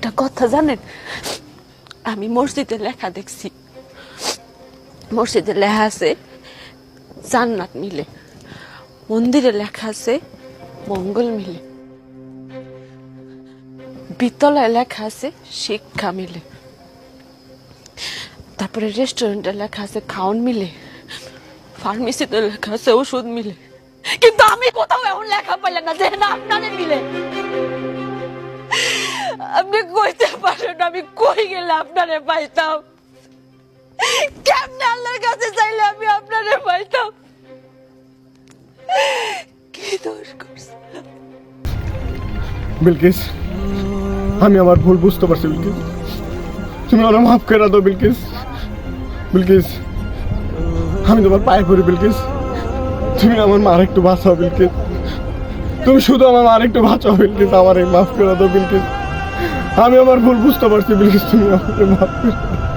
একটা কথা জানেন, আমি মসজিদে লেখা দেখছি, মসজিদে লেখা আছে জান্নাত মিলে, মন্দিরে লেখা আছে মঙ্গল মিলে, বিদ্যালয়ে লেখা আছে শিক্ষা মিলে, তারপরে রেস্টুরেন্টে লেখা আছে খাওয়ান মিলে, ফার্মেসিতে লেখা আছে ওষুধ মিলে। কিন্তু আমি কোথাও এমন লেখা পাইলাম না যে না আপনারে মিলে। আপনি কইতে পারেন আমি কই গেলে আপনারে পাইতাম, কেমনে আল্লাহর কাছে চাইলে আমি আপনারে পাইতাম? কি দোষ করছি বিলকিস? আমি আমার ভুল বুঝতে পারছি বিলকিস, তুমি আমার মাফ করে দাও বিলকিস। বিলকিস আমি তোমার পায়ে পড়ি বিলকিস, তুমি আমার মা একটু বাঁচাও বিলকিস, তুমি শুধু আমার মা একটু বাঁচাও বিলকিস, আমার এই মাফ করে দাও বিলকিস। আমি আমার ভুল বুঝতে পারছি বিলকিস, তুমি আমাকে মাফ করে দাও।